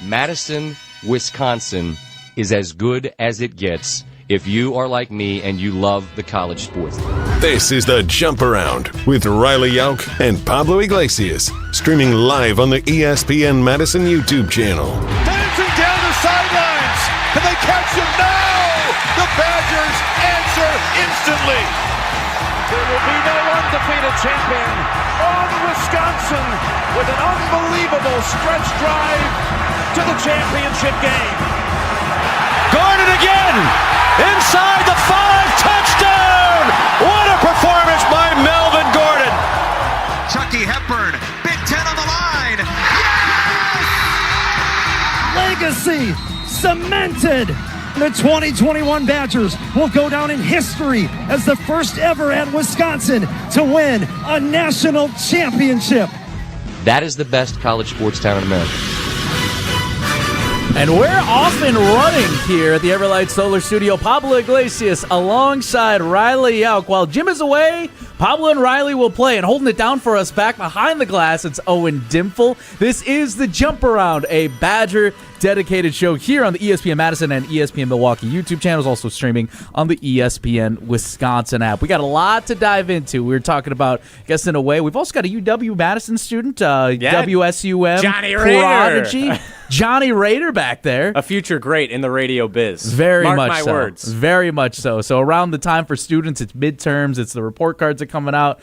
Madison, Wisconsin is as good as it gets if you are like me and you love the college sports. This is the Jump Around with Riley Yauk and Pablo Iglesias, streaming live on the ESPN Madison YouTube channel. Dancing down the sidelines. Can they catch him? No! The Badgers answer instantly. There will be no undefeated champion on Wisconsin with an unbelievable stretch drive to the championship game. Gordon again! Inside the 5, touchdown! What a performance by Melvin Gordon! Chucky Hepburn, Big Ten on the line. Yes! Legacy cemented. The 2021 Badgers will go down in history as the first ever at Wisconsin to win a national championship. That is the best college sports town in America. And we're off and running here at the Everlight Solar Studio. Pablo Iglesias alongside Riley Yauk. While Jim is away, Pablo and Riley will play. And holding it down for us back behind the glass, it's Owen Dimple. This is the Jump Around, a Badger dedicated show here on the ESPN Madison and ESPN Milwaukee YouTube channels, also streaming on the ESPN Wisconsin app. We got a lot to dive into. We were talking about, I guess in a way, we've also got a UW Madison student, WSUM Johnny prodigy, Raider. Johnny Raider back there. A future great in the radio biz. Mark my so. words. Very much so. So around the time for students, it's midterms, it's the report cards are coming out.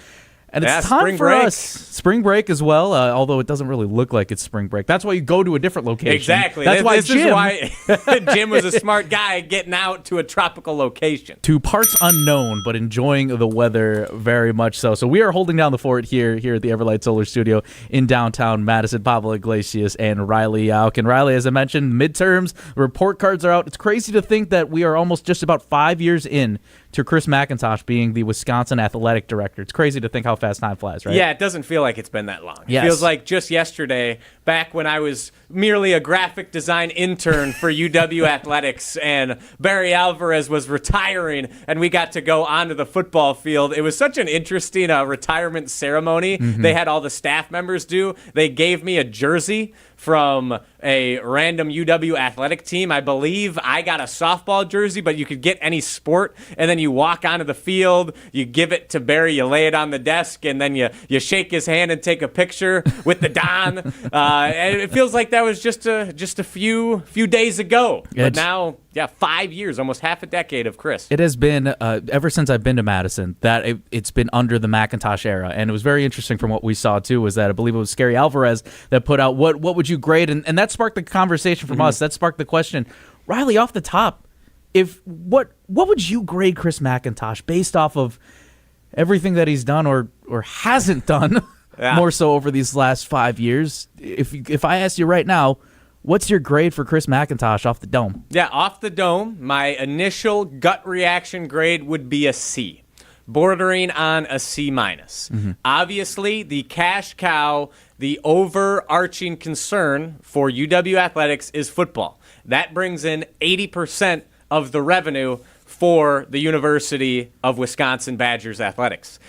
And it's time spring for break. us. Spring break as well, although it doesn't really look like it's spring break. That's why you go to a different location. Exactly. That's why this Jim, is why Jim was a smart guy getting out to a tropical location. to parts unknown, but enjoying the weather very much so. So we are holding down the fort here at the Everlight Solar Studio in downtown Madison. Pablo Iglesias and Riley Yauk. And Riley, as I mentioned, midterms, report cards are out. It's crazy to think that we are almost just about 5 years in to Chris McIntosh being the Wisconsin Athletic Director. It's crazy to think how fast time flies, right? Yeah, it doesn't feel like it's been that long. Yes. It feels like just yesterday, back when I was merely a graphic design intern for UW Athletics and Barry Alvarez was retiring and we got to go onto the football field. It was such an interesting retirement ceremony. They had all the staff members do. They gave me a jersey from a random UW athletic team. I believe I got a softball jersey, but you could get any sport, and then you walk onto the field, you give it to Barry, you lay it on the desk, and then you shake his hand and take a picture with the Don. And it feels like that was just a few days ago. But now, 5 years, almost half a decade of Chris. It has been, ever since I've been to Madison, that it's been under the Macintosh era. And it was very interesting from what we saw, too, was that I believe it was Scary Alvarez that put out, what would you grade? And that sparked the conversation from us. That sparked the question. Riley, off the top, what would you grade Chris McIntosh based off of everything that he's done or hasn't done more so over these last 5 years? If I asked you right now, what's your grade for Chris McIntosh off the dome? Yeah, off the dome, my initial gut reaction grade would be a C, bordering on a C-. Obviously, the cash cow, the overarching concern for UW Athletics is football. That brings in 80% of the revenue for the University of Wisconsin Badgers Athletics.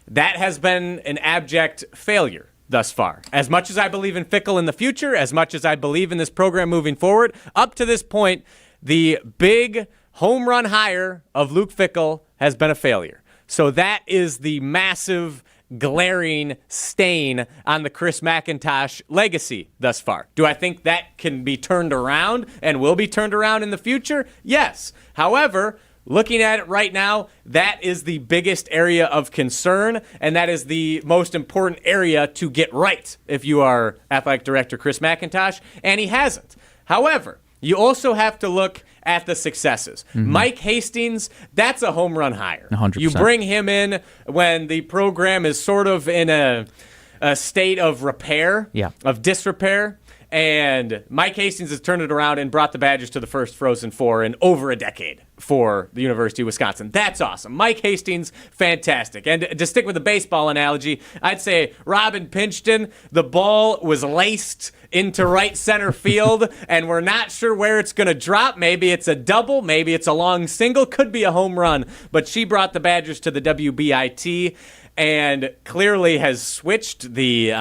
That has been an abject failure thus far. As much as I believe in Fickell in the future, as much as I believe in this program moving forward, up to this point, the big home run hire of Luke Fickell has been a failure. So that is the massive, glaring stain on the Chris McIntosh legacy thus far. Do I think that can be turned around and will be turned around in the future? Yes. However, looking at it right now, that is the biggest area of concern, and that is the most important area to get right if you are Athletic Director Chris McIntosh, and he hasn't. However, you also have to look at the successes. Mike Hastings, that's a home run hire. 100%. You bring him in when the program is sort of in a state of repair, of disrepair. And Mike Hastings has turned it around and brought the Badgers to the first Frozen Four in over a decade for the University of Wisconsin. That's awesome. Mike Hastings, fantastic. And to stick with the baseball analogy, I'd say Robin Pinchton, the ball was laced into right center field, and we're not sure where it's going to drop. Maybe it's a double, maybe it's a long single, could be a home run. But she brought the Badgers to the WBIT and clearly has switched the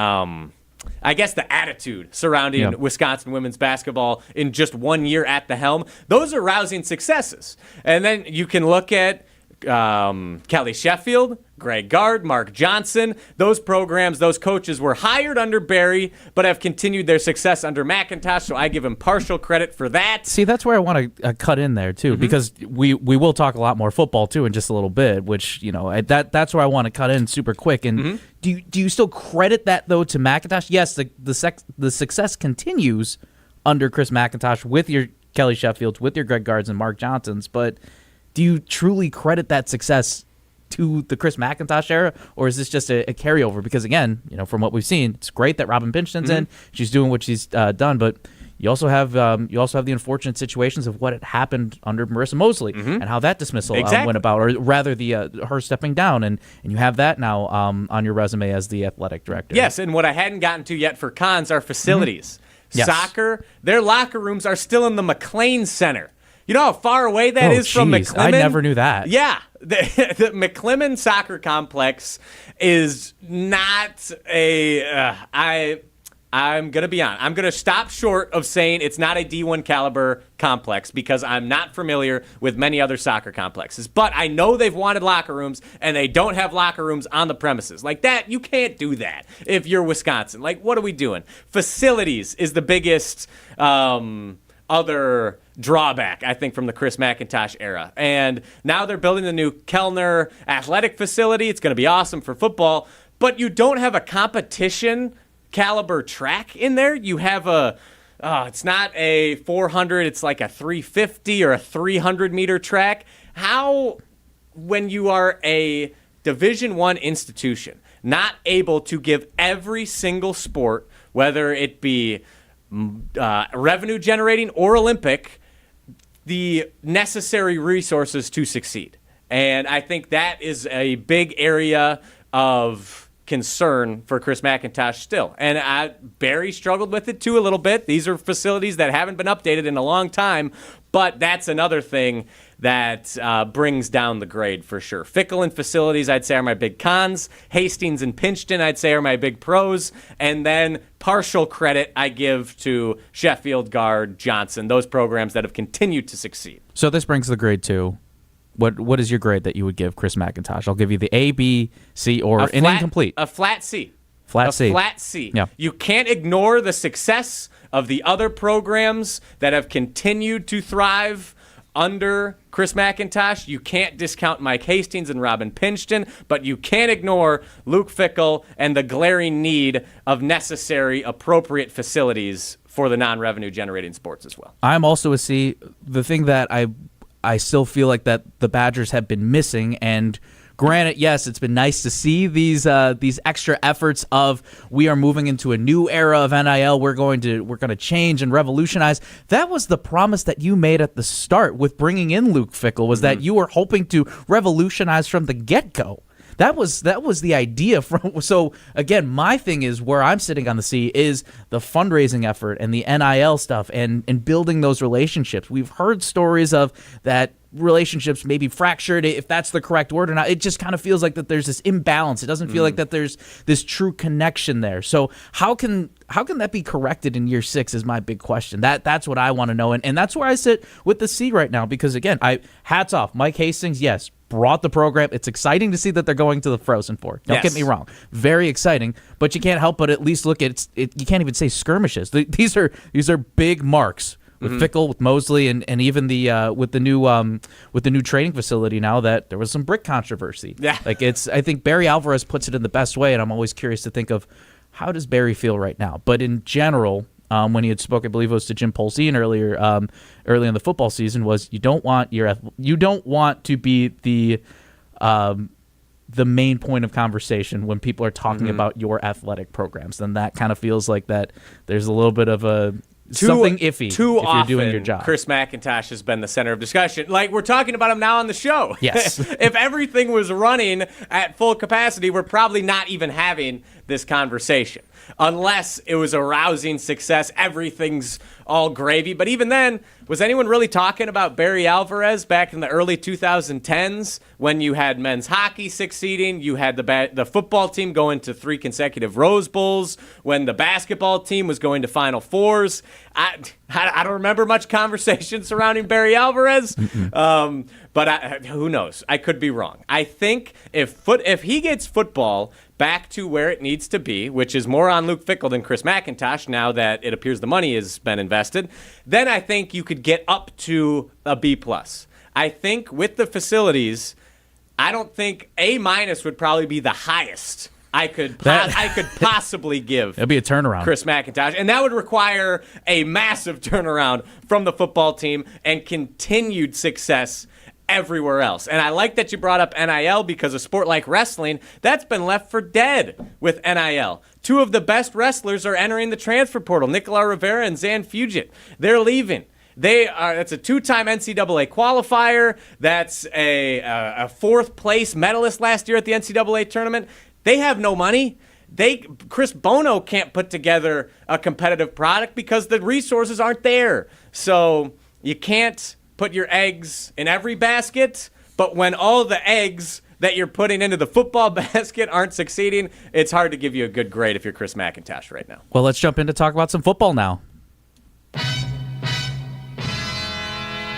I guess the attitude surrounding Wisconsin women's basketball in just 1 year at the helm, those are rousing successes. And then you can look at Kelly Sheffield, Greg Gard, Mark Johnson. Those programs, those coaches were hired under Barry, but have continued their success under Macintosh, so I give him partial credit for that. See, that's where I want to cut in there, too, because we will talk a lot more football, too, in just a little bit, which, that's where I want to cut in super quick. And do you still credit that, though, to Macintosh? Yes, the success continues under Chris McIntosh with your Kelly Sheffields, with your Greg Gards and Mark Johnsons, but do you truly credit that success to the Chris McIntosh era, or is this just a carryover? Because again, from what we've seen, it's great that Robin Pinchton's in; she's doing what she's done. But you also have the unfortunate situations of what had happened under Marissa Mosley and how that dismissal went about, or rather her stepping down, and you have that now on your resume as the athletic director. Yes, and what I hadn't gotten to yet for cons are facilities. Yes. Soccer, their locker rooms are still in the McLean Center. You know how far away that is from McClellan? I never knew that. Yeah. The McClellan soccer complex is not I'm going to be honest. I'm going to stop short of saying it's not a D1 caliber complex because I'm not familiar with many other soccer complexes. But I know they've wanted locker rooms, and they don't have locker rooms on the premises. Like that, you can't do that if you're Wisconsin. Like, what are we doing? Facilities is the biggest other drawback, I think, from the Chris McIntosh era. And now they're building the new Kellner athletic facility. It's going to be awesome for football. But you don't have a competition caliber track in there. You have it's not a 400, it's like a 350 or a 300 meter track. How, when you are a Division I institution, not able to give every single sport, whether it be revenue generating or Olympic, the necessary resources to succeed. And I think that is a big area of concern for Chris McIntosh still. And Barry struggled with it too a little bit. These are facilities that haven't been updated in a long time, but that's another thing that brings down the grade for sure. Fickell and facilities, I'd say, are my big cons. Hastings and Pinchton, I'd say, are my big pros. And then partial credit I give to Sheffield, Gard, Johnson, those programs that have continued to succeed. So this brings the grade to, what is your grade that you would give Chris McIntosh? I'll give you the A, B, C, or an incomplete. A flat C. Flat C. Flat C. Yeah. You can't ignore the success of the other programs that have continued to thrive under Chris McIntosh. You can't discount Mike Hastings and Robin Pinchton, but you can't ignore Luke Fickell and the glaring need of necessary, appropriate facilities for the non-revenue generating sports as well. I'm also a C. The thing that I still feel like that the Badgers have been missing, and granted, yes, it's been nice to see these extra efforts of we are moving into a new era of NIL. We're going to change and revolutionize. That was the promise that you made at the start with bringing in Luke Fickell, was that you were hoping to revolutionize from the get-go. That was the idea. So again, my thing is, where I'm sitting on the C is the fundraising effort and the NIL stuff and building those relationships. We've heard stories of that relationships may be fractured, if that's the correct word or not. It just kind of feels like that there's this imbalance. It doesn't feel like that there's this true connection there. So how can that be corrected in year 6 is my big question. That's what I want to know. And that's where I sit with the C right now, because again, hats off. Mike Hastings, yes, brought the program. It's exciting to see that they're going to the Frozen Four. Don't get me wrong. Very exciting, but you can't help but at least look at it. You can't even say skirmishes. These are big marks. With Fickell, with Mosley, and even with the new training facility now, that there was some brick controversy. Yeah, I think Barry Alvarez puts it in the best way, and I'm always curious to think of how does Barry feel right now. But in general, when he had spoke, I believe it was to Jim Polzine early in the football season, was you don't want to be the main point of conversation when people are talking about your athletic programs. Then that kind of feels like that there's a little bit of something iffy if you're doing your job. Chris McIntosh has been the center of discussion. Like, we're talking about him now on the show. Yes. If everything was running at full capacity, we're probably not even having this conversation. Unless it was a rousing success, everything's all gravy. But even then, was anyone really talking about Barry Alvarez back in the early 2010s when you had men's hockey succeeding, you had the football team going to 3 consecutive Rose Bowls, when the basketball team was going to Final Fours? I don't remember much conversation surrounding Barry Alvarez, but who knows? I could be wrong. I think if he gets football back to where it needs to be, which is more on Luke Fickell than Chris McIntosh now that it appears the money has been invested, then I think you could get up to a B+. I think with the facilities, I don't think A- would probably be the highest I could possibly give. It'd be a turnaround. Chris McIntosh. And that would require a massive turnaround from the football team and continued success everywhere else. And I like that you brought up NIL, because a sport like wrestling, that's been left for dead with NIL. 2 of the best wrestlers are entering the transfer portal, Nicolas Rivera and Zan Fugit. They're leaving. That's a 2-time NCAA qualifier. That's a 4th place medalist last year at the NCAA tournament. They have no money. Chris Bono can't put together a competitive product because the resources aren't there. So you can't put your eggs in every basket, but when all the eggs that you're putting into the football basket aren't succeeding, it's hard to give you a good grade if you're Chris McIntosh right now. Well, let's jump in to talk about some football now.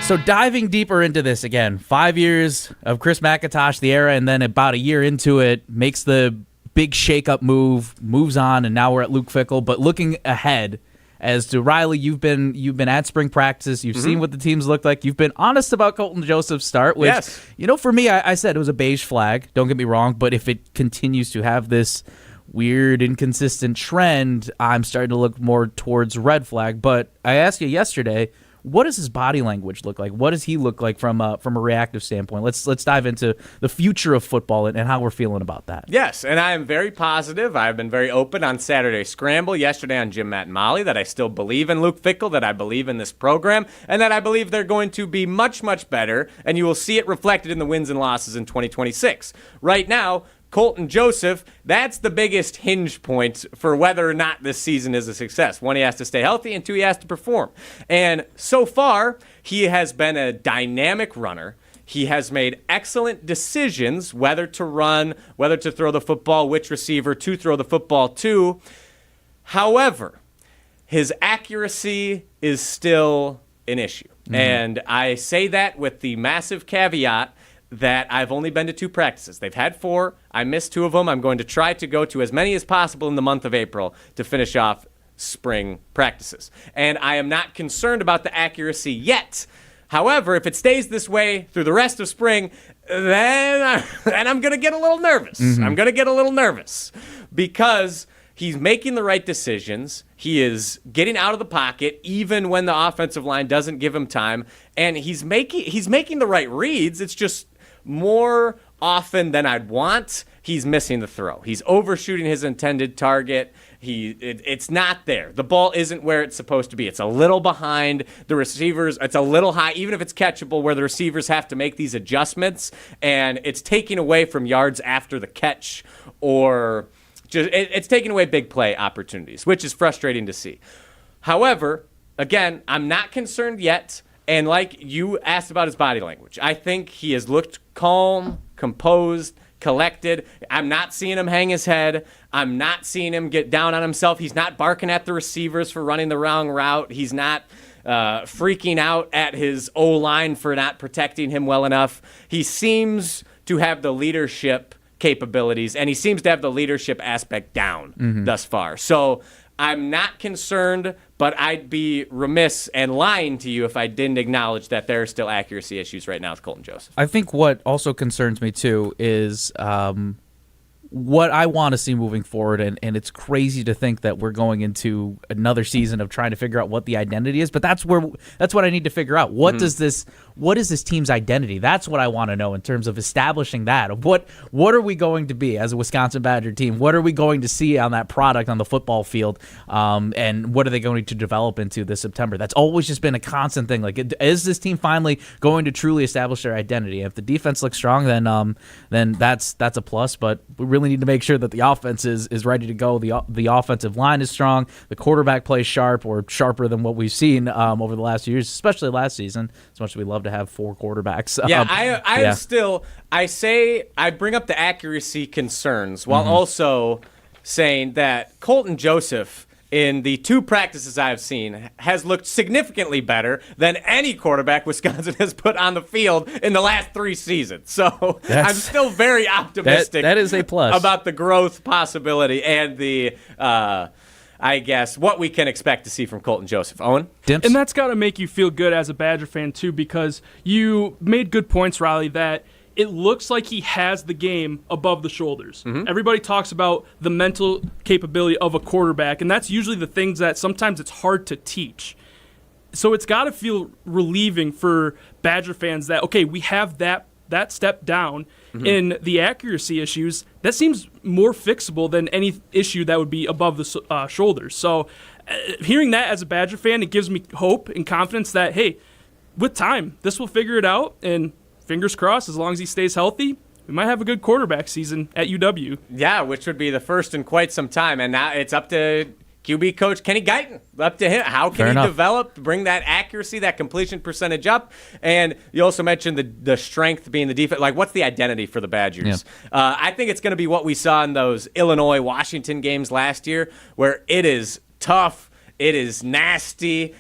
So diving deeper into this again, 5 years of Chris McIntosh, the era, and then about a year into it, makes the big shake-up move, moves on, and now we're at Luke Fickell. But looking ahead, as to Riley, you've been at spring practices, you've seen what the teams look like, you've been honest about Colton Joseph's start, which, yes, for me, I said it was a beige flag, don't get me wrong, but if it continues to have this weird, inconsistent trend, I'm starting to look more towards red flag. But I asked you yesterday, what does his body language look like? What does he look like from a reactive standpoint? Let's dive into the future of football and how we're feeling about that. Yes, and I am very positive. I've been very open on Saturday Scramble, yesterday on Jim, Matt, and Molly, that I still believe in Luke Fickell, that I believe in this program, and that I believe they're going to be much, much better, and you will see it reflected in the wins and losses in 2026. Right now, Colton Joseph, that's the biggest hinge point for whether or not this season is a success. 1, he has to stay healthy, and 2, he has to perform. And so far, he has been a dynamic runner. He has made excellent decisions, whether to run, whether to throw the football, which receiver to throw the football to. However, his accuracy is still an issue. And I say that with the massive caveat that I've only been to 2 practices. They've had 4. I missed 2 of them. I'm going to try to go to as many as possible in the month of April to finish off spring practices. And I am not concerned about the accuracy yet. However, if it stays this way through the rest of spring, then I'm going to get a little nervous. I'm going to get a little nervous because he's making the right decisions. He is getting out of the pocket even when the offensive line doesn't give him time, and he's making the right reads. It's just more often than I'd want, he's missing the throw. He's overshooting his intended target. It's not there. The ball isn't where it's supposed to be. It's a little behind the receivers. It's a little high, even if it's catchable, where the receivers have to make these adjustments, and it's taking away from yards after the catch, or it's taking away big play opportunities, which is frustrating to see. However, again, I'm not concerned yet. And like you asked about his body language, I think he has looked calm, composed, collected. I'm not seeing him hang his head. I'm not seeing him get down on himself. He's not barking at the receivers for running the wrong route. He's not freaking out at his O-line for not protecting him well enough. He seems to have the leadership capabilities, and he seems to have the leadership aspect down thus far. So I'm not concerned, but I'd be remiss and lying to you if I didn't acknowledge that there are still accuracy issues right now with Colton Joseph. I think what also concerns me, too, is what I want to see moving forward, and it's crazy to think that we're going into another season of trying to figure out what the identity is, but that's what I need to figure out. What does this what is this team's identity? That's what I want to know in terms of establishing that. Of what are we going to be as a Wisconsin Badger team? What are we going to see on that product on the football field? And what are they going to develop into this September? That's always just been a constant thing. Like, is this team finally going to truly establish their identity? If the defense looks strong, then that's a plus. But we really need to make sure that the offense is ready to go. The offensive line is strong. The quarterback plays sharp, or sharper than what we've seen over the last few years, especially last season. As much as we love to have 4 quarterbacks. Yeah, I bring up the accuracy concerns while also saying that Colton Joseph, in the 2 practices I've seen, has looked significantly better than any quarterback Wisconsin has put on the field in the last 3 seasons. So I'm still very optimistic. That is a plus about the growth possibility and the, I guess, what we can expect to see from Colton Joseph. Owen? Dimps? And that's got to make you feel good as a Badger fan, too, because you made good points, Riley, that it looks like he has the game above the shoulders. Everybody talks about the mental capability of a quarterback, and that's usually the things that sometimes it's hard to teach. So it's got to feel relieving for Badger fans that, okay, we have that step down in the accuracy issues. That seems more fixable than any issue that would be above the shoulders. So hearing that as a Badger fan, it gives me hope and confidence that, hey, with time, this will figure it out, and fingers crossed, as long as he stays healthy, we might have a good quarterback season at UW. Yeah, which would be the first in quite some time. And now it's up to QB coach Kenny Guyton. Up to him. How can he develop, bring that accuracy, that completion percentage up? And you also mentioned the strength being the defense. Like, what's the identity for the Badgers? Yeah. I think it's going to be what we saw in those Illinois-Washington games last year, where it is tough, it is nasty,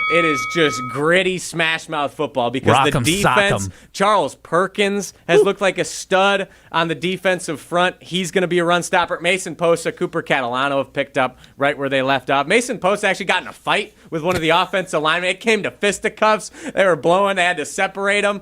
it is just gritty smash mouth football because the defense, Charles Perkins has looked like a stud on the defensive front. He's going to be a run stopper. Mason Posa, Cooper Catalano have picked up right where they left off. Mason Posa actually got in a fight with one of the offensive linemen. It came to fisticuffs. They were blowing. They had to separate them,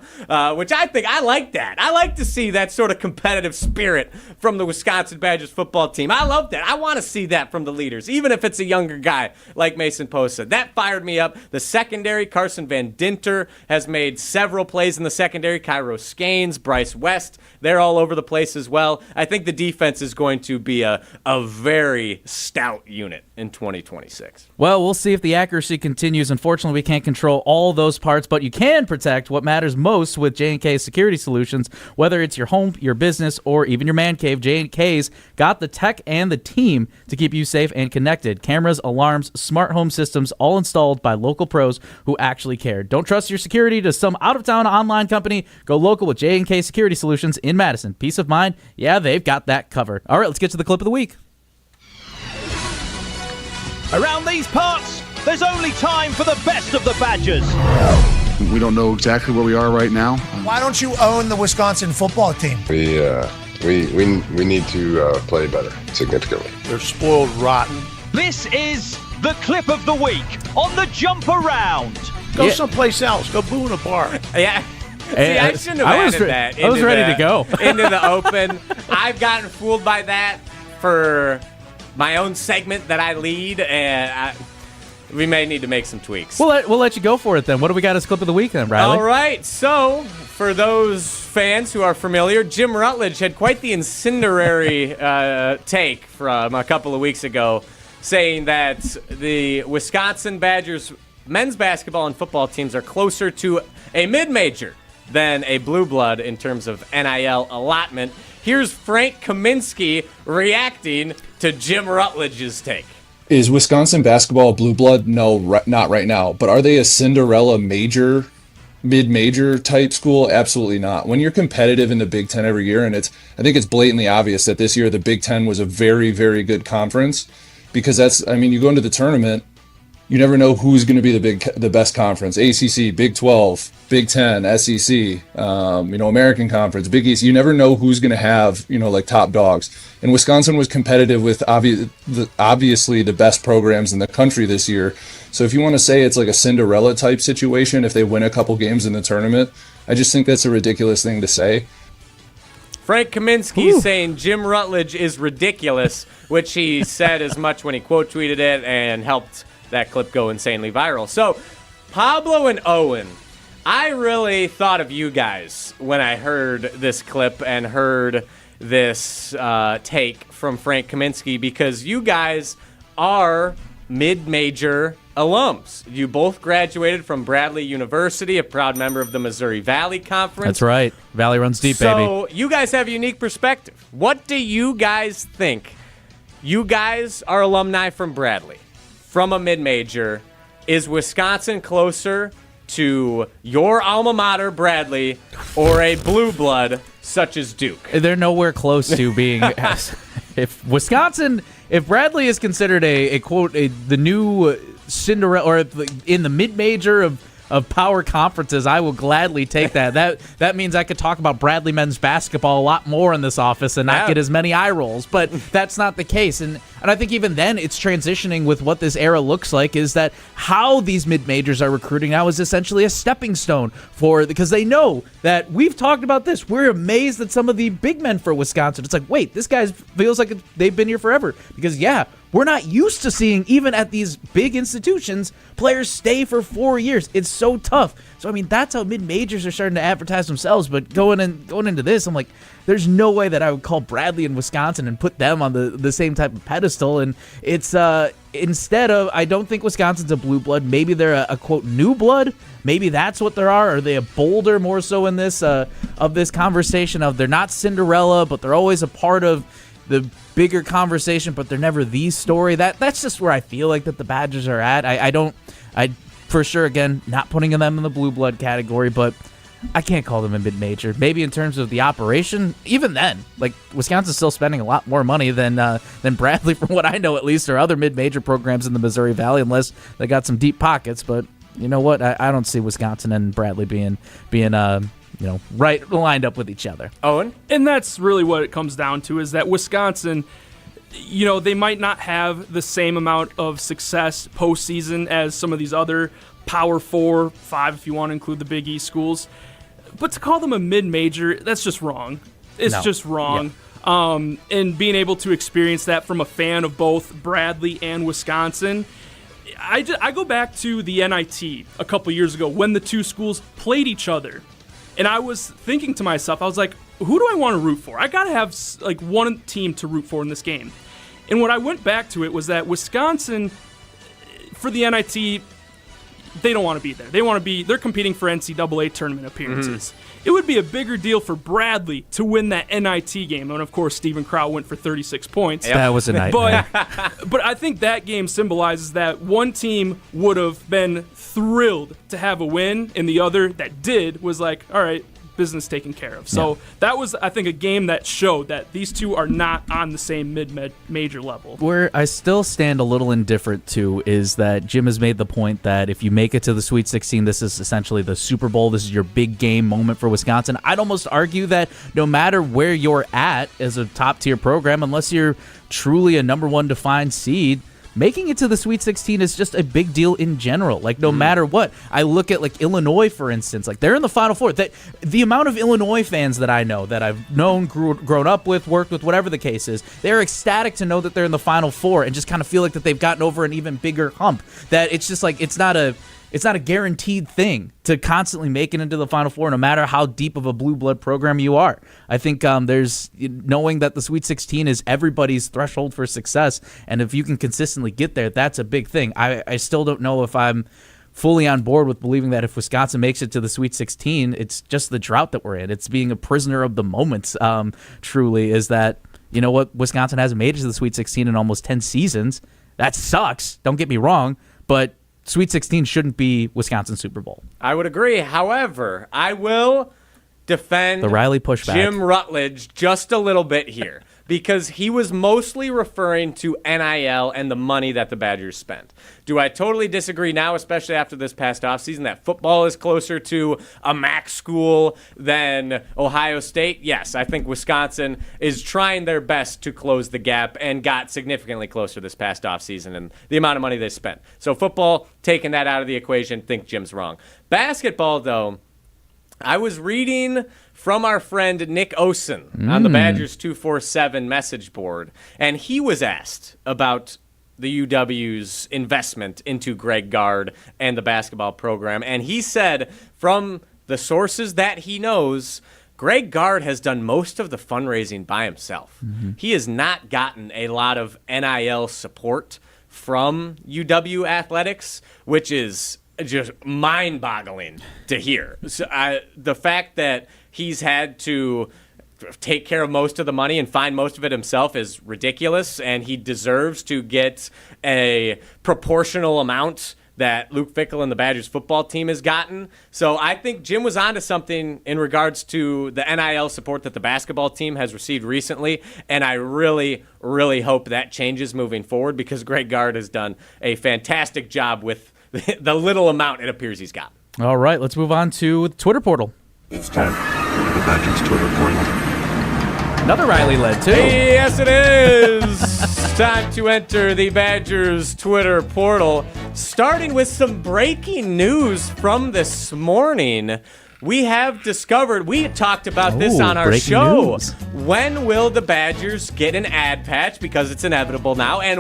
which I like that. I like to see that sort of competitive spirit from the Wisconsin Badgers football team. I love that. I want to see that from the leaders, even if it's a younger guy like Mason Posa. That fired me up. The secondary, Carson Van Dinter has made several plays in the secondary. Cairo Skanes, Bryce West, they're all over the place as well. I think the defense is going to be a very stout unit in 2026. Well, we'll see if the accuracy continues. Unfortunately, we can't control all those parts, but you can protect what matters most with J&K Security Solutions, whether it's your home, your business, or even your man cave. J&K's got the tech and the team to keep you safe and connected. Cameras, alarms, smart home systems, all installed by local pros who actually care. Don't trust your security to some out-of-town online company. Go local with J&K Security Solutions in Madison. Peace of mind, yeah, they've got that covered. All right, let's get to the clip of the week. Around these parts, there's only time for the best of the Badgers. We don't know exactly where we are right now. Why don't you own the Wisconsin football team? We need to play better significantly. They're spoiled rotten. This is the clip of the week on the Jump Around. Go someplace else. Go boo in a bar. Yeah. See, I shouldn't have added that. I was ready to go. Into the open. I've gotten fooled by that for my own segment that I lead, and we may need to make some tweaks. We'll let you go for it then. What do we got as clip of the week then, Riley? All right. So, for those fans who are familiar, Jim Rutledge had quite the incendiary take from a couple of weeks ago, saying that the Wisconsin Badgers men's basketball and football teams are closer to a mid-major than a blue blood in terms of NIL allotment. Here's Frank Kaminsky reacting to Jim Rutledge's take. Is Wisconsin basketball blue blood? No, not right now. But are they a Cinderella major, mid-major type school? Absolutely not. When you're competitive in the Big Ten every year, and I think it's blatantly obvious that this year the Big Ten was a very, very good conference, because you go into the tournament, you never know who's going to be the best conference. ACC, Big 12, Big 10, SEC, American Conference, Big East. You never know who's going to have, like top dogs. And Wisconsin was competitive with obviously the best programs in the country this year. So if you want to say it's like a Cinderella type situation, if they win a couple games in the tournament, I just think that's a ridiculous thing to say. Frank Kaminsky saying Jim Rutledge is ridiculous, which he said as much when he quote tweeted it and helped that clip go insanely viral. So, Pablo and Owen, I really thought of you guys when I heard this clip and heard this take from Frank Kaminsky, because you guys are mid-major alums. You both graduated from Bradley University, a proud member of the Missouri Valley Conference. That's right. Valley runs deep, baby. So you guys have a unique perspective. What do you guys think? You guys are alumni from Bradley, from a mid-major. Is Wisconsin closer to your alma mater, Bradley, or a blue blood such as Duke? They're nowhere close to being. If Bradley is considered the new Cinderella, or in the mid-major of power conferences, I will gladly take that. That means I could talk about Bradley men's basketball a lot more in this office and not get as many eye rolls. But that's not the case. And I think even then it's transitioning with what this era looks like, is that how these mid-majors are recruiting now is essentially a stepping stone because they know that we've talked about this. We're amazed at some of the big men for Wisconsin. It's like, wait, this guy feels like they've been here forever. Because, we're not used to seeing, even at these big institutions, players stay for 4 years. It's so tough. So, I mean, that's how mid-majors are starting to advertise themselves. But going into this, I'm like, there's no way that I would call Bradley and Wisconsin and put them on the same type of pedestal. And it's instead of, I don't think Wisconsin's a blue blood. Maybe they're a quote, new blood. Maybe that's what they are. Are they a Boulder more so in this of this conversation of they're not Cinderella, but they're always a part of the bigger conversation, but they're never the story. That's just where I feel like that the Badgers are at. I for sure, again, not putting them in the blue blood category, but I can't call them a mid-major. Maybe in terms of the operation, even then, like Wisconsin's still spending a lot more money than Bradley, from what I know at least, or other mid-major programs in the Missouri Valley, unless they got some deep pockets. But you know what? I don't see Wisconsin and Bradley being right lined up with each other. Owen? And that's really what it comes down to, is that Wisconsin, they might not have the same amount of success postseason as some of these other Power 4, 5, if you want to include the Big East schools. But to call them a mid-major, that's just wrong. It's just wrong. Yeah. And being able to experience that from a fan of both Bradley and Wisconsin, I go back to the NIT a couple years ago when the two schools played each other. And I was thinking to myself, I was like, who do I want to root for? I got to have like one team to root for in this game. And what I went back to it was that Wisconsin, for the NIT, they don't want to be there. They're competing for NCAA tournament appearances. Mm-hmm. It would be a bigger deal for Bradley to win that NIT game. And of course, Steven Crow went for 36 points. That was a nightmare. But I think that game symbolizes that one team would have been thrilled to have a win, and the other that did was like, all right, business taken care of. So that was, I think, a game that showed that these two are not on the same mid-major level. Where I still stand a little indifferent to is that Jim has made the point that if you make it to the Sweet 16, this is essentially the Super Bowl. This is your big game moment for Wisconsin. I'd almost argue that no matter where you're at as a top-tier program, unless you're truly a number one defined seed, making it to the Sweet 16 is just a big deal in general. Like, no matter what. I look at, like, Illinois, for instance. Like, they're in the Final Four. The amount of Illinois fans that I know, that I've known, grown up with, worked with, whatever the case is, they're ecstatic to know that they're in the Final Four and just kind of feel like that they've gotten over an even bigger hump. That it's just like, it's not a guaranteed thing to constantly make it into the Final Four, no matter how deep of a blue blood program you are. I think there's knowing that the Sweet 16 is everybody's threshold for success, and if you can consistently get there, that's a big thing. I still don't know if I'm fully on board with believing that if Wisconsin makes it to the Sweet 16, it's just the drought that we're in. It's being a prisoner of the moment, truly, is that, you know what, Wisconsin hasn't made it to the Sweet 16 in almost 10 seasons. That sucks, don't get me wrong, but Sweet 16 shouldn't be Wisconsin Super Bowl. I would agree. However, I will defend the Riley pushback. Jim Rutledge just a little bit here, because he was mostly referring to NIL and the money that the Badgers spent. Do I totally disagree now, especially after this past offseason, that football is closer to a MAC school than Ohio State? Yes, I think Wisconsin is trying their best to close the gap and got significantly closer this past offseason and the amount of money they spent. So football, taking that out of the equation, think Jim's wrong. Basketball, though, I was reading from our friend Nick Osen on the Badgers 247 message board, and he was asked about the UW's investment into Greg Gard and the basketball program. And he said from the sources that he knows, Greg Gard has done most of the fundraising by himself. Mm-hmm. He has not gotten a lot of NIL support from UW Athletics, which is just mind-boggling to hear. So, the fact that he's had to take care of most of the money and find most of it himself is ridiculous, and he deserves to get a proportional amount that Luke Fickell and the Badgers football team has gotten. So I think Jim was onto something in regards to the NIL support that the basketball team has received recently, and I really, really hope that changes moving forward because Greg Gard has done a fantastic job with the little amount it appears he's got. All right, let's move on to the Twitter portal. It's time for the Badgers Twitter portal. Another Riley led, too. Yes, it is. Time to enter the Badgers Twitter portal. Starting with some breaking news from this morning. We have discovered, we talked about this on our show. News. When will the Badgers get an ad patch? Because it's inevitable now. And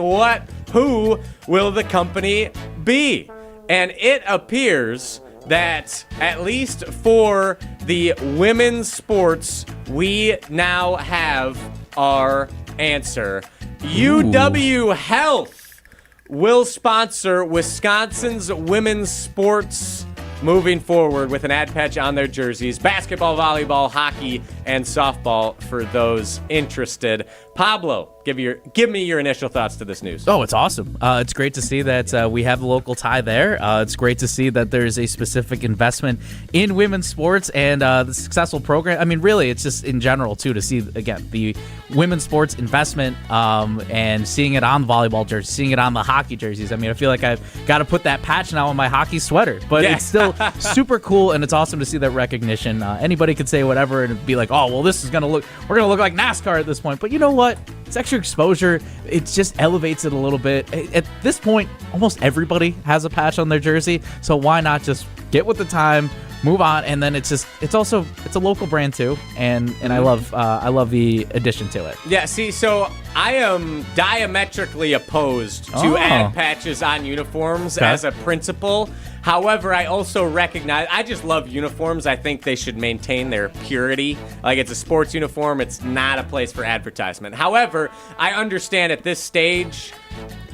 who will the company be? And it appears that at least for the women's sports, we now have our answer. UW Health will sponsor Wisconsin's women's sports moving forward with an ad patch on their jerseys. Basketball, volleyball, hockey, and softball for those interested. Pablo, give me your initial thoughts to this news. Oh, it's awesome. It's great to see that we have a local tie there. It's great to see that there's a specific investment in women's sports and the successful program. I mean, really, it's just in general, too, to see, again, the women's sports investment and seeing it on the volleyball jerseys, seeing it on the hockey jerseys. I mean, I feel like I've got to put that patch now on my hockey sweater. But it's still super cool, and it's awesome to see that recognition. Anybody could say whatever and be like, oh, well, this is we're going to look like NASCAR at this point. But you know what? It's extra exposure. It just elevates it a little bit. At this point, almost everybody has a patch on their jersey, so why not just get with the time, move on, and then it's a local brand too, and I love the addition to it. Yeah, see, so I am diametrically opposed to ad patches on uniforms as a principle. However, I also recognize, I just love uniforms. I think they should maintain their purity. Like, it's a sports uniform. It's not a place for advertisement. However, I understand at this stage,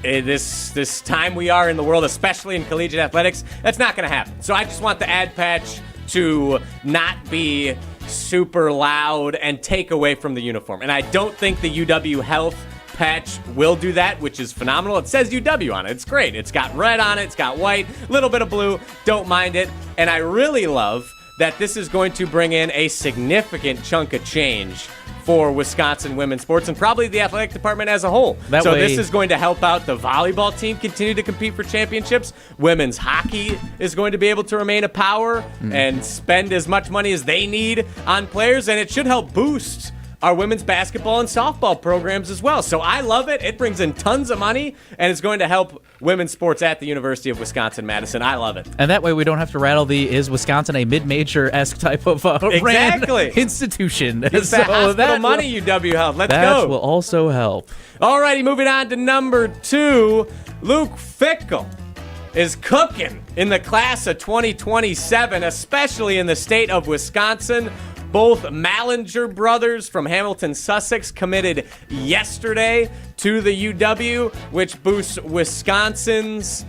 this time we are in the world, especially in collegiate athletics, that's not going to happen. So I just want the ad patch to not be super loud and take away from the uniform. And I don't think the UW Health patch will do that, which is phenomenal. It says UW on it. It's great. It's got red on it. It's got white, a little bit of blue. Don't mind it. And I really love that this is going to bring in a significant chunk of change for Wisconsin women's sports and probably the athletic department as a whole. This is going to help out the volleyball team continue to compete for championships. Women's hockey is going to be able to remain a power and spend as much money as they need on players, and it should help boost our women's basketball and softball programs as well. So I love it. It brings in tons of money, and it's going to help women's sports at the University of Wisconsin-Madison. I love it. And that way we don't have to rattle is Wisconsin a mid-major-esque type of institution. It's that hospital money, UW Health. Let's go. That will also help. All righty, moving on to number 2. Luke Fickell is cooking in the class of 2027, especially in the state of Wisconsin. Both Mallinger brothers from Hamilton, Sussex, committed yesterday to the UW, which boosts Wisconsin's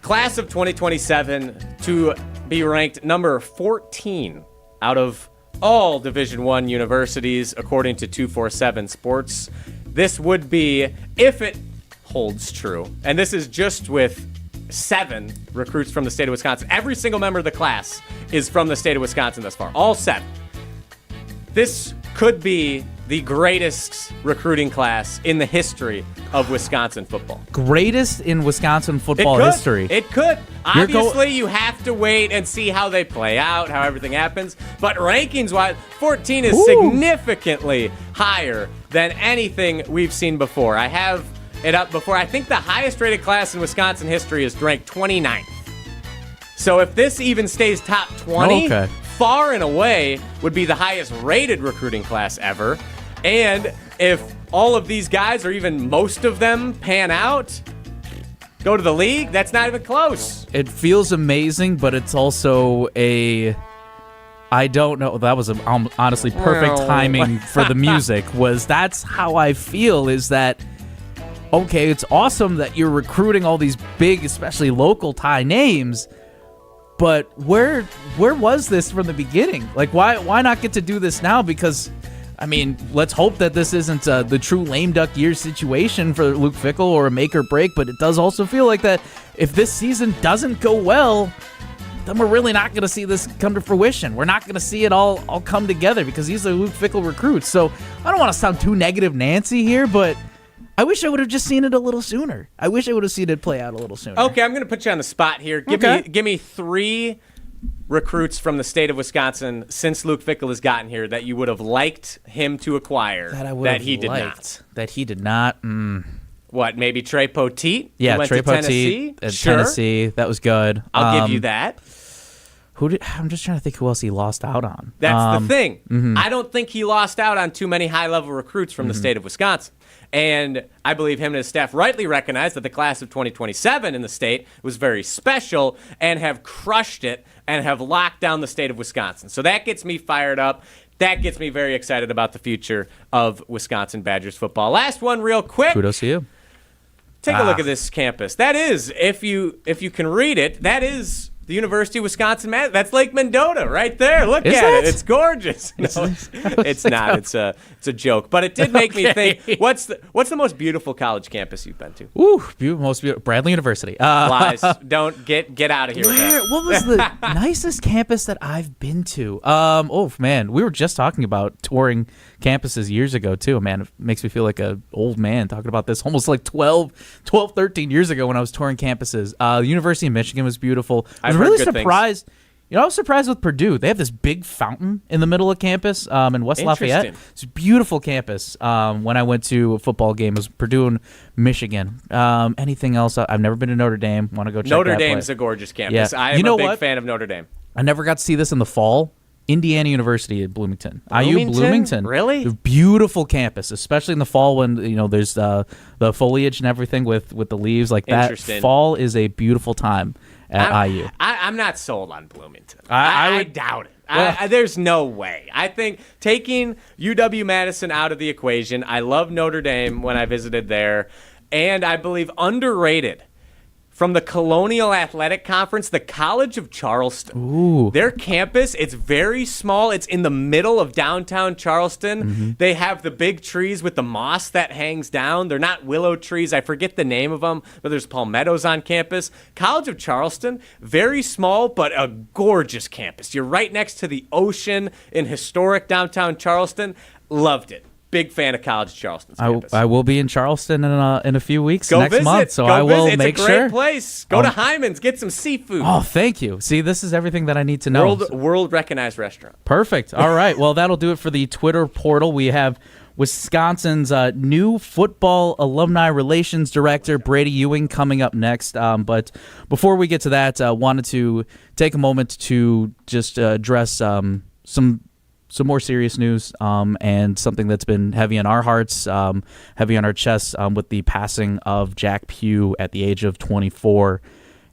class of 2027 to be ranked number 14 out of all Division I universities, according to 247 Sports. This would be, if it holds true, and this is just with 7 recruits from the state of Wisconsin. Every single member of the class is from the state of Wisconsin thus far. All 7. This could be the greatest recruiting class in the history of Wisconsin football. Greatest in Wisconsin football history. It could. Obviously, you have to wait and see how they play out, how everything happens. But rankings-wise, 14 is significantly higher than anything we've seen before. I have it up before. I think the highest rated class in Wisconsin history is ranked 29th. So if this even stays top 20, far and away would be the highest rated recruiting class ever. And if all of these guys, or even most of them, pan out, go to the league, that's not even close. It feels amazing, but it's also I don't know. That was honestly perfect timing for the music. That's how I feel, is that, okay, it's awesome that you're recruiting all these big, especially local Thai names, but where was this from the beginning? Like, why not get to do this now? Because, I mean, let's hope that this isn't the true lame duck year situation for Luke Fickell or a make or break, but it does also feel like that if this season doesn't go well, then we're really not going to see this come to fruition. We're not going to see it all come together because these are Luke Fickell recruits. So I don't want to sound too negative Nancy here, but I wish I would have just seen it a little sooner. I wish I would have seen it play out a little sooner. Okay, I'm going to put you on the spot here. Give me 3 recruits from the state of Wisconsin since Luke Fickell has gotten here that you would have liked him to acquire that he did not. What, maybe Trey Poteet? Yeah, Trey Poteet at Tennessee. That was good. I'll give you that. I'm just trying to think who else he lost out on. That's the thing. I don't think he lost out on too many high-level recruits from the state of Wisconsin. And I believe him and his staff rightly recognize that the class of 2027 in the state was very special and have crushed it and have locked down the state of Wisconsin. So that gets me fired up. That gets me very excited about the future of Wisconsin Badgers football. Last one real quick. Kudos to you. Take a look at this campus. That is, if you can read it, that is the University of Wisconsin. That's Lake Mendota right there. Look at it. It's gorgeous. No, it's not. It's a joke. But it did make me think. What's the most beautiful college campus you've been to? Ooh, most beautiful. Bradley University. Lies. Don't get out of here. What was the nicest campus that I've been to? Oh man, we were just talking about touring campuses years ago too. Man, it makes me feel like an old man talking about this. Almost like 13 years ago when I was touring campuses. The University of Michigan was beautiful. I was really surprised. I was surprised with Purdue. They have this big fountain in the middle of campus in West Lafayette. It's a beautiful campus. When I went to a football game, it was Purdue and Michigan. Anything else? I've never been to Notre Dame. Want to go check Notre that Dame's place. A gorgeous campus. Yeah. I am a big fan of Notre Dame. I never got to see this in the fall. Indiana University at Bloomington. IU Bloomington. Really? Beautiful campus, especially in the fall when there's the foliage and everything with the leaves like that. Fall is a beautiful time at IU. I'm not sold on Bloomington. I doubt it. There's no way. I think taking UW-Madison out of the equation, I love Notre Dame when I visited there, and I believe underrated from the Colonial Athletic Conference, the College of Charleston. Ooh. Their campus, it's very small. It's in the middle of downtown Charleston. Mm-hmm. They have the big trees with the moss that hangs down. They're not willow trees. I forget the name of them, but there's palmettos on campus. College of Charleston, very small, but a gorgeous campus. You're right next to the ocean in historic downtown Charleston. Loved it. Big fan of College of Charleston's campus. I will be in Charleston in a few weeks next month, so I will make sure. It's a great place. Go to Hyman's, get some seafood. Oh, thank you. See, this is everything that I need to know. World recognized restaurant. Perfect. All right. Well, that'll do it for the Twitter portal. We have Wisconsin's new football alumni relations director, Brady Ewing, coming up next. But before we get to that, wanted to take a moment to just address some more serious news and something that's been heavy on our hearts, heavy on our chests with the passing of Jack Pew at the age of 24,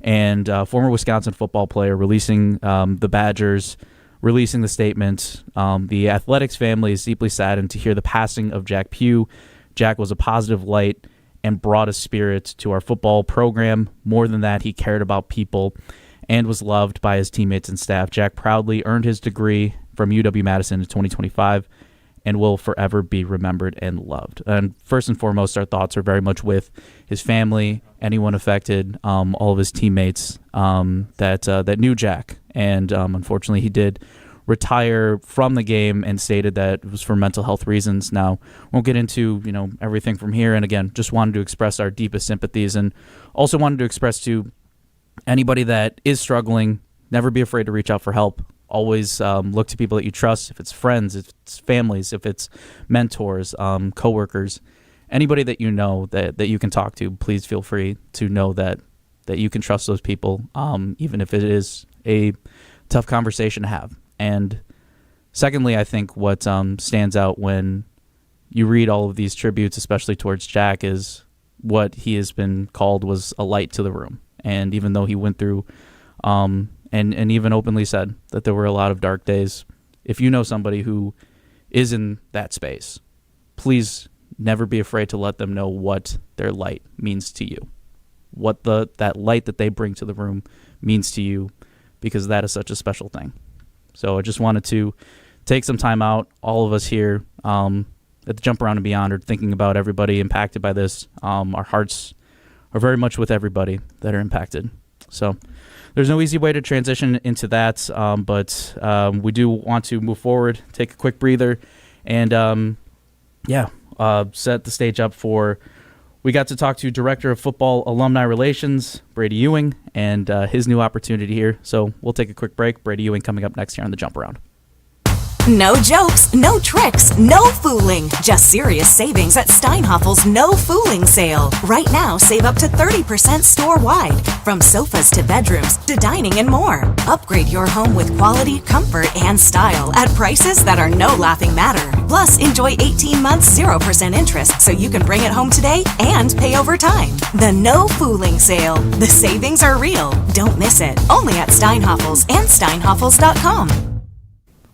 and former Wisconsin football player releasing the Badgers, releasing the statement. The Athletics family is deeply saddened to hear the passing of Jack Pew. Jack was a positive light and brought a spirit to our football program. More than that, he cared about people and was loved by his teammates and staff. Jack proudly earned his degree from UW-Madison in 2025 and will forever be remembered and loved. And first and foremost, our thoughts are very much with his family, anyone affected, all of his teammates that knew Jack. And unfortunately, he did retire from the game and stated that it was for mental health reasons. Now, won't get into everything from here. And again, just wanted to express our deepest sympathies and also wanted to express to anybody that is struggling, never be afraid to reach out for help. Always look to people that you trust, if it's friends, if it's families, if it's mentors, coworkers, anybody that you know that you can talk to. Please feel free to know that you can trust those people, even if it is a tough conversation to have. And secondly, I think what stands out when you read all of these tributes, especially towards Jack, is what he has been called was a light to the room. And even though he went through and even openly said that there were a lot of dark days, if you know somebody who is in that space, please never be afraid to let them know what their light means to you, what that light that they bring to the room means to you, because that is such a special thing. So I just wanted to take some time out, all of us here at the Jump Around and Beyond are thinking about everybody impacted by this. Our hearts are very much with everybody that are impacted. So there's no easy way to transition into that, but we do want to move forward, take a quick breather, and set the stage up for, we got to talk to Director of Football Alumni Relations, Brady Ewing, and his new opportunity here. So we'll take a quick break. Brady Ewing coming up next here on the Jump Around. No jokes, no tricks, no fooling. Just serious savings at Steinhoffel's No Fooling Sale. Right now, save up to 30% store-wide. From sofas to bedrooms to dining and more. Upgrade your home with quality, comfort, and style at prices that are no laughing matter. Plus, enjoy 18 months 0% interest so you can bring it home today and pay over time. The No Fooling Sale. The savings are real. Don't miss it. Only at Steinhoffel's and steinhoffels.com.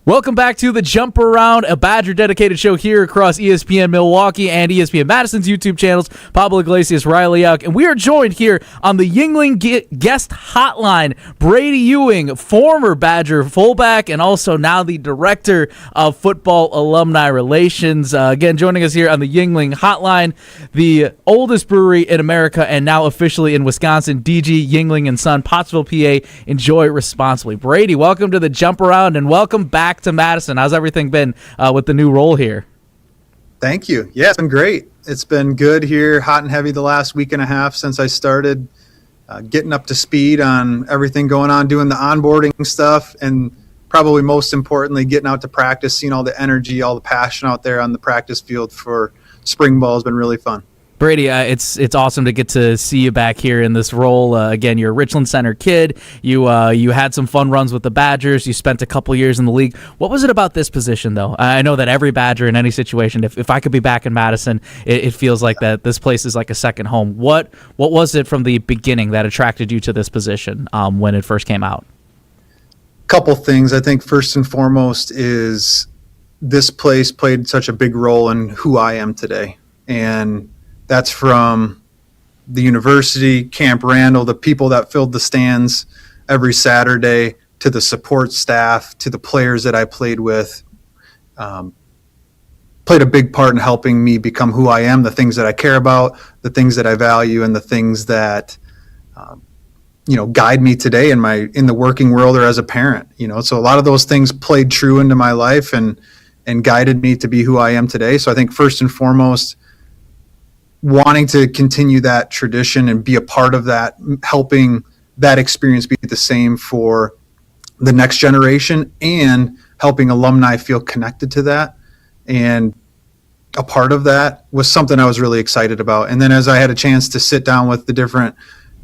Welcome back to the Jump Around, a Badger-dedicated show here across ESPN Milwaukee and ESPN Madison's YouTube channels. Pablo Iglesias, Riley Yauk, and we are joined here on the Yuengling guest hotline, Brady Ewing, former Badger fullback and also now the Director of Football Alumni Relations. Again, joining us here on the Yuengling hotline, the oldest brewery in America and now officially in Wisconsin, DG Yuengling & Son, Pottsville, PA. Enjoy responsibly. Brady, welcome to the Jump Around and welcome back to Madison. How's everything been with the new role here? Thank you. Yeah, it's been great. It's been good here, hot and heavy the last week and a half since I started getting up to speed on everything going on, doing the onboarding stuff, and probably most importantly, getting out to practice, seeing all the energy, all the passion out there on the practice field for spring ball has been really fun. Brady, it's awesome to get to see you back here in this role. Again, you're a Richland Center kid. You had some fun runs with the Badgers. You spent a couple years in the league. What was it about this position, though? I know that every Badger in any situation, if I could be back in Madison, it feels like that this place is like a second home. What was it from the beginning that attracted you to this position when it first came out? Couple things. I think first and foremost is this place played such a big role in who I am today. And that's from the university, Camp Randall, the people that filled the stands every Saturday, to the support staff, to the players that I played with, played a big part in helping me become who I am, the things that I care about, the things that I value, and the things that guide me today in the working world or as a parent. So a lot of those things played true into my life and guided me to be who I am today. So I think first and foremost, wanting to continue that tradition and be a part of that, helping that experience be the same for the next generation, and helping alumni feel connected to that and a part of that was something I was really excited about. And then as I had a chance to sit down with the different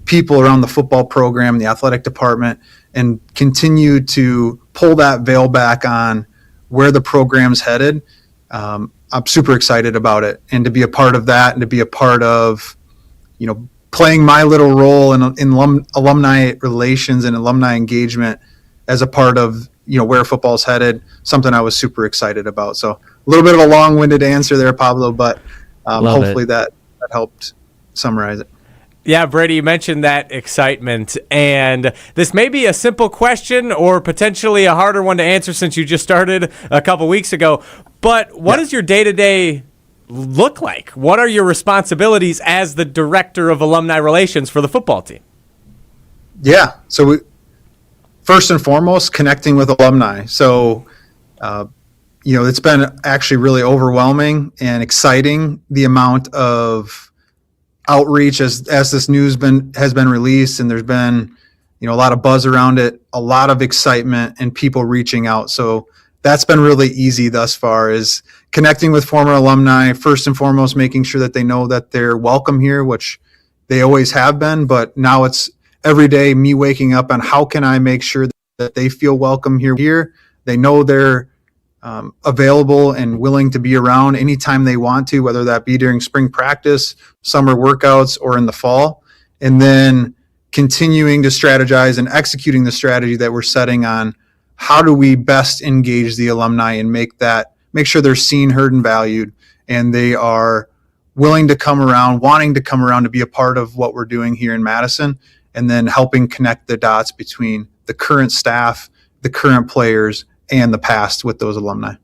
people around the football program, the athletic department, and continue to pull that veil back on where the program's headed, I'm super excited about it, and to be a part of that, and to be a part of, playing my little role in alumni relations and alumni engagement as a part of, where football's headed, something I was super excited about. So a little bit of a long-winded answer there, Pablo, but hopefully that helped summarize it. Yeah, Brady, you mentioned that excitement, and this may be a simple question or potentially a harder one to answer since you just started a couple weeks ago, but what does your day-to-day look like? What are your responsibilities as the Director of Alumni Relations for the football team? Yeah, so first and foremost, connecting with alumni. So, it's been actually really overwhelming and exciting, the amount of outreach as this news has been released, and there's been a lot of buzz around it, a lot of excitement, and people reaching out. So that's been really easy thus far, is connecting with former alumni, first and foremost making sure that they know that they're welcome here, which they always have been, but now it's every day me waking up on how can I make sure that they feel welcome here. They know they're available and willing to be around anytime they want to, whether that be during spring practice, summer workouts, or in the fall. And then continuing to strategize and executing the strategy that we're setting on how do we best engage the alumni and make sure they're seen, heard, and valued, and they are willing to come around, wanting to come around to be a part of what we're doing here in Madison, and then helping connect the dots between the current staff, the current players, and the past with those alumni.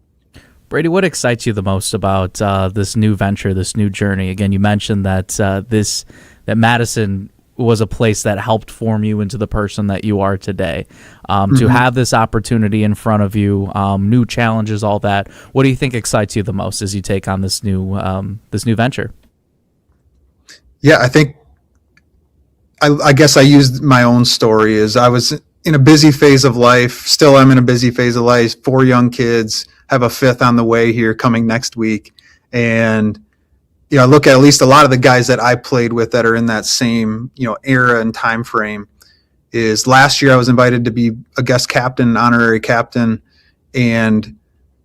Brady, what excites you the most about this new venture, this new journey? Again, you mentioned that that Madison was a place that helped form you into the person that you are today. To have this opportunity in front of you, new challenges, all that. What do you think excites you the most as you take on this new venture? Yeah, I think I guess I used my own story as I was in a busy phase of life. Still am in a busy phase of life. 4 young kids, have a 5th on the way here coming next week. And, I look at least a lot of the guys that I played with that are in that same, era and time frame. Is last year I was invited to be a guest captain, honorary captain, and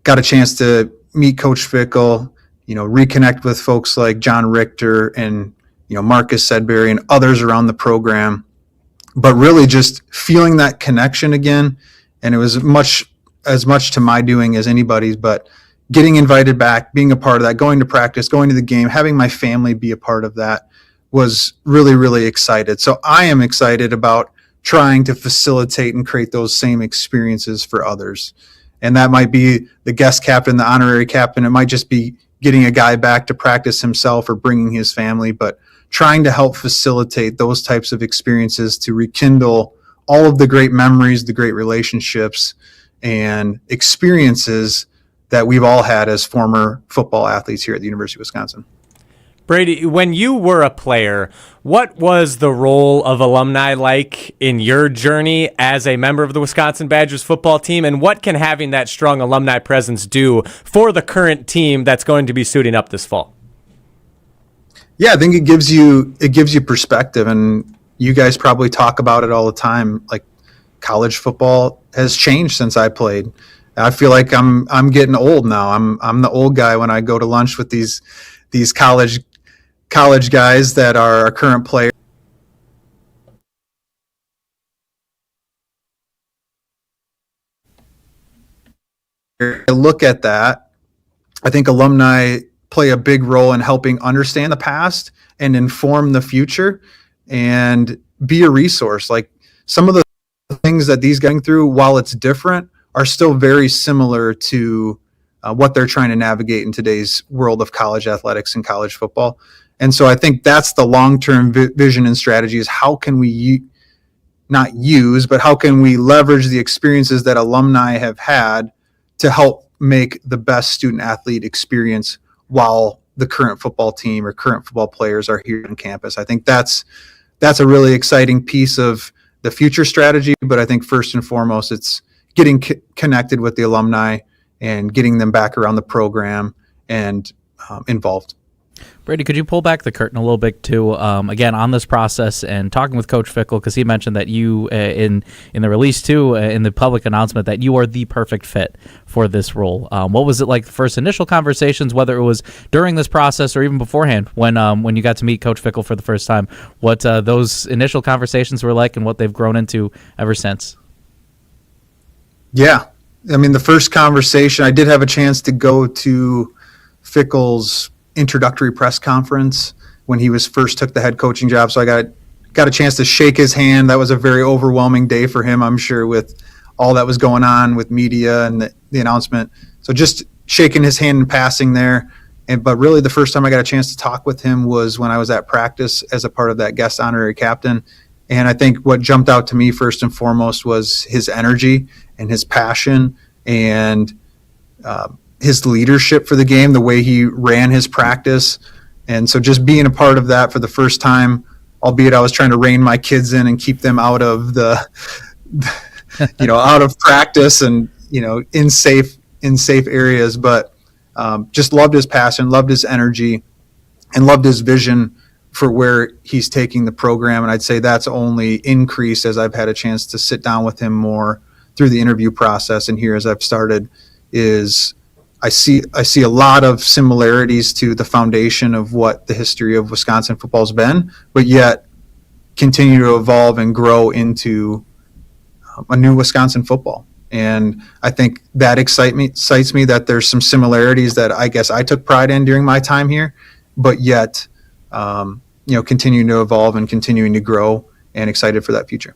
got a chance to meet Coach Fickell, reconnect with folks like John Richter and, Marcus Sedbury and others around the program. But really just feeling that connection again. And it was as much to my doing as anybody's, but getting invited back, being a part of that, going to practice, going to the game, having my family be a part of that was really, really excited. So I am excited about trying to facilitate and create those same experiences for others. And that might be the guest captain, the honorary captain. It might just be getting a guy back to practice himself or bringing his family, but trying to help facilitate those types of experiences to rekindle all of the great memories, the great relationships and experiences that we've all had as former football athletes here at the University of Wisconsin. Brady, when you were a player, what was the role of alumni like in your journey as a member of the Wisconsin Badgers football team, and what can having that strong alumni presence do for the current team that's going to be suiting up this fall? Yeah, I think it gives you perspective, and you guys probably talk about it all the time. Like, college football has changed since I played. I feel like I'm getting old now. I'm the old guy when I go to lunch with these college guys that are our current players. I look at that. I think alumni play a big role in helping understand the past and inform the future and be a resource. Like, some of the things that these going through, while it's different, are still very similar to what they're trying to navigate in today's world of college athletics and college football. And so I think that's the long-term vision and strategy, is how can we not use, but how can we leverage the experiences that alumni have had to help make the best student athlete experience while the current football team or current football players are here on campus. I think that's a really exciting piece of the future strategy, but I think first and foremost, it's getting connected with the alumni and getting them back around the program and involved. Brady, could you pull back the curtain a little bit too, again, on this process and talking with Coach Fickell, because he mentioned that you, in the release too, in the public announcement, that you are the perfect fit for this role. What was it like, the first initial conversations, whether it was during this process or even beforehand, when you got to meet Coach Fickell for the first time, what those initial conversations were like and what they've grown into ever since? Yeah. I mean, the first conversation, I did have a chance to go to Fickell's introductory press conference when he first took the head coaching job. So I got a chance to shake his hand. That was a very overwhelming day for him, I'm sure, with all that was going on with media and the announcement. So just shaking his hand and passing there. But really the first time I got a chance to talk with him was when I was at practice as a part of that guest honorary captain. And I think what jumped out to me first and foremost was his energy and his passion and his leadership for the game, the way he ran his practice. And so just being a part of that for the first time, albeit I was trying to rein my kids in and keep them out of out of practice and, in safe areas, but just loved his passion, loved his energy, and loved his vision for where he's taking the program. And I'd say that's only increased as I've had a chance to sit down with him more through the interview process and here as I've started is I see a lot of similarities to the foundation of what the history of Wisconsin football has been, but yet continue to evolve and grow into a new Wisconsin football. And I think that excites me that there's some similarities that I guess I took pride in during my time here, but yet, continuing to evolve and continuing to grow, and excited for that future.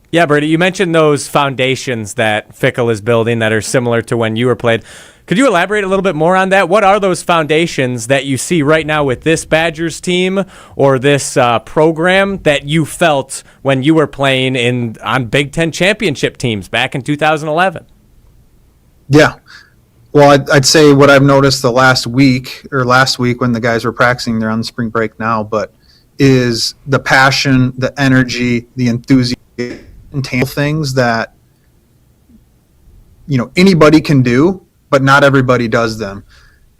Yeah, Brady, you mentioned those foundations that Fickell is building that are similar to when you were played. Could you elaborate a little bit more on that? What are those foundations that you see right now with this Badgers team or this program that you felt when you were playing on Big Ten championship teams back in 2011? Yeah. Well, I'd say what I've noticed the last week when the guys were practicing, they're on spring break now, but is the passion, the energy, the enthusiasm, and things that, anybody can do, but not everybody does them.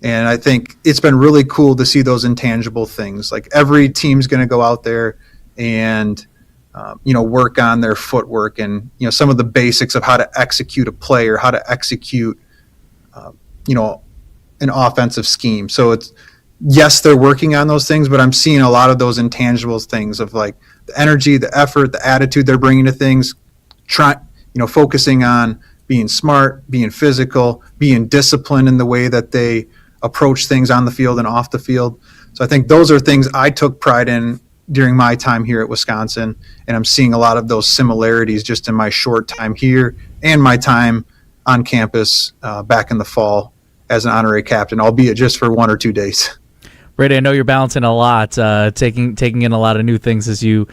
And I think it's been really cool to see those intangible things. Like every team's going to go out there and, work on their footwork and, some of the basics of how to execute a play or how to execute, an offensive scheme. So yes, they're working on those things, but I'm seeing a lot of those intangible things of like the energy, the effort, the attitude they're bringing to things, focusing on being smart, being physical, being disciplined in the way that they approach things on the field and off the field. So I think those are things I took pride in during my time here at Wisconsin, and I'm seeing a lot of those similarities just in my short time here and my time on campus back in the fall as an honorary captain, albeit just for 1 or 2 days. Brady, I know you're balancing a lot, taking in a lot of new things as you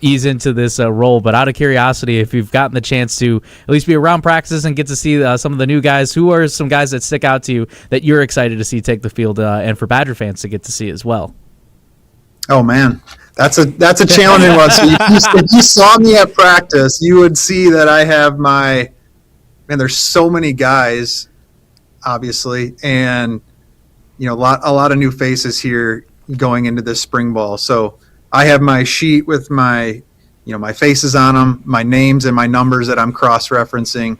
ease into this role. But out of curiosity, if you've gotten the chance to at least be around practices and get to see some of the new guys, who are some guys that stick out to you that you're excited to see take the field, and for Badger fans to get to see as well? Oh man, that's a challenging one. So if you saw me at practice, you would see that I have there's so many guys, obviously, and a lot of new faces here going into this spring ball. So I have my sheet with my faces on them, my names and my numbers that I'm cross-referencing.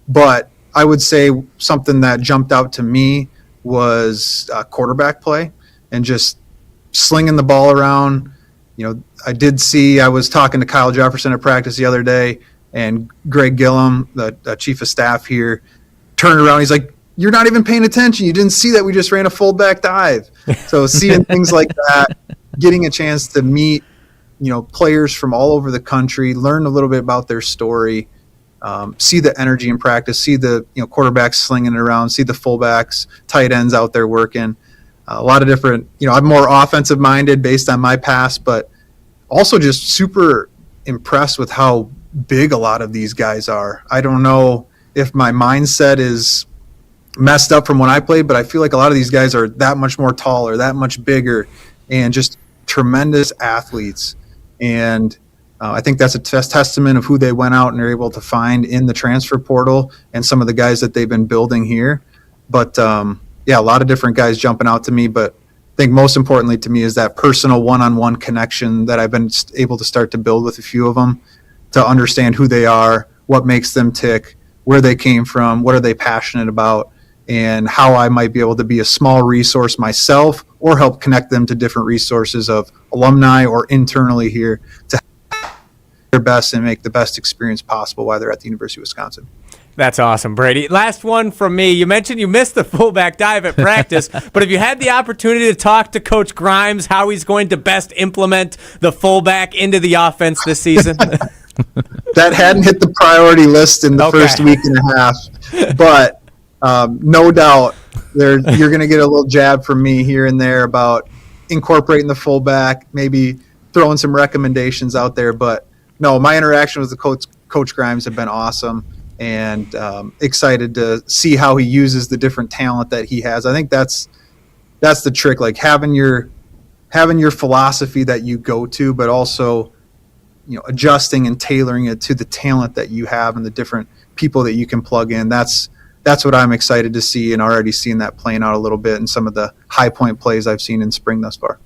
But I would say something that jumped out to me was quarterback play and just slinging the ball around. I was talking to Kyle Jefferson at practice the other day, and Greg Gillum, the chief of staff here, turned around. He's like, "You're not even paying attention. You didn't see that we just ran a fullback dive." So seeing things like that, getting a chance to meet, players from all over the country, learn a little bit about their story, see the energy in practice, see the quarterbacks slinging it around, see the fullbacks, tight ends out there working. A lot of different, I'm more offensive minded based on my past, but also just super impressed with how big a lot of these guys are. I don't know if my mindset is messed up from when I played, but I feel like a lot of these guys are that much more taller, that much bigger, and just tremendous athletes. And I think that's a testament of who they went out and are able to find in the transfer portal and some of the guys that they've been building here. But a lot of different guys jumping out to me, but I think most importantly to me is that personal one-on-one connection that I've been able to start to build with a few of them to understand who they are, what makes them tick, where they came from, what are they passionate about, and how I might be able to be a small resource myself or help connect them to different resources of alumni or internally here to their best and make the best experience possible while they're at the University of Wisconsin. That's awesome, Brady. Last one from me. You mentioned you missed the fullback dive at practice, but have you had the opportunity to talk to Coach Grimes how he's going to best implement the fullback into the offense this season? That hadn't hit the priority list in the first week and a half, but no doubt you're going to get a little jab from me here and there about incorporating the fullback, maybe throwing some recommendations out there. But no, my interaction with the Coach Grimes have been awesome, and excited to see how he uses the different talent that he has. I think that's the trick, like having your philosophy that you go to, but also adjusting and tailoring it to the talent that you have and the different people that you can plug in. That's what I'm excited to see, and already seeing that playing out a little bit in some of the high point plays I've seen in spring thus far.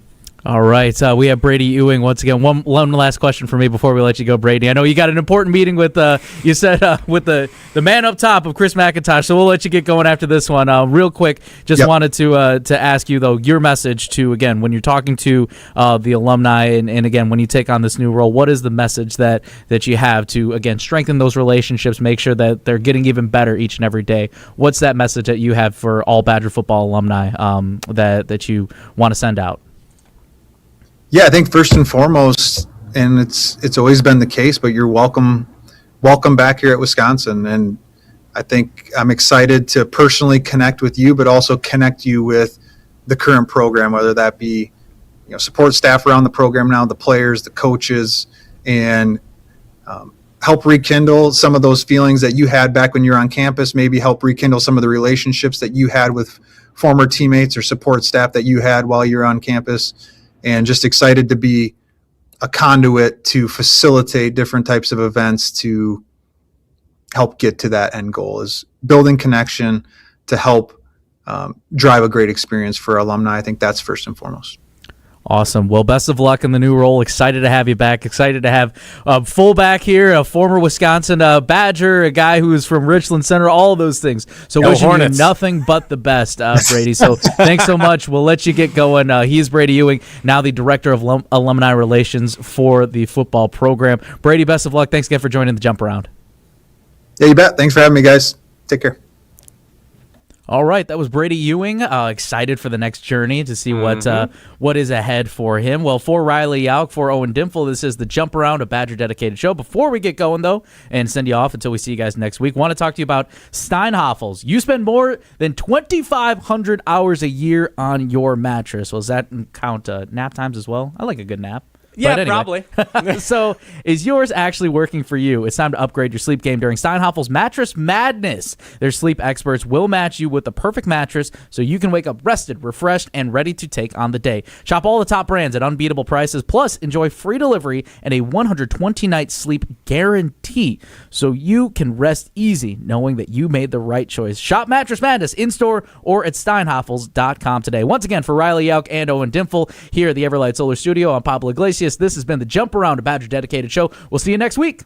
All right, we have Brady Ewing once again. One last question for me before we let you go, Brady. I know you got an important meeting with you said with the man up top of Chris McIntosh, so we'll let you get going after this one. Real quick, just wanted to ask you though your message to again when you're talking to the alumni and again when you take on this new role, what is the message that you have to again strengthen those relationships, make sure that they're getting even better each and every day? What's that message that you have for all Badger football alumni that you want to send out? Yeah, I think first and foremost, and it's always been the case, but you're welcome back here at Wisconsin. And I think I'm excited to personally connect with you, but also connect you with the current program, whether that be support staff around the program now, the players, the coaches, and help rekindle some of those feelings that you had back when you were on campus, maybe help rekindle some of the relationships that you had with former teammates or support staff that you had while you were on campus. And just excited to be a conduit to facilitate different types of events to help get to that end goal, is building connection to help drive a great experience for alumni. I think that's first and foremost. Awesome. Well, best of luck in the new role. Excited to have you back. Excited to have a fullback here, a former Wisconsin Badger, a guy who is from Richland Center, all of those things. So wishing you nothing but the best, Brady. So thanks so much. We'll let you get going. He is Brady Ewing, now the Director of Alumni Relations for the football program. Brady, best of luck. Thanks again for joining the Jump Around. Yeah, you bet. Thanks for having me, guys. Take care. All right, that was Brady Ewing. Excited for the next journey to see what is ahead for him. Well, for Riley Yauk, for Owen Dimple, this is the Jump Around, a Badger-dedicated show. Before we get going, though, and send you off until we see you guys next week, want to talk to you about Steinhoffels. You spend more than 2,500 hours a year on your mattress. Well, does that count nap times as well? I like a good nap. Yeah, anyway. probably. So is yours actually working for you? It's time to upgrade your sleep game during Steinhoffel's Mattress Madness. Their sleep experts will match you with the perfect mattress so you can wake up rested, refreshed, and ready to take on the day. Shop all the top brands at unbeatable prices, plus enjoy free delivery and a 120-night sleep guarantee so you can rest easy knowing that you made the right choice. Shop Mattress Madness in-store or at steinhoffels.com today. Once again, for Riley Yauk and Owen Dimple here at the Everlight Solar Studio, I'm Pablo Iglesias. This has been the Jump Around, a Badger-dedicated show. We'll see you next week.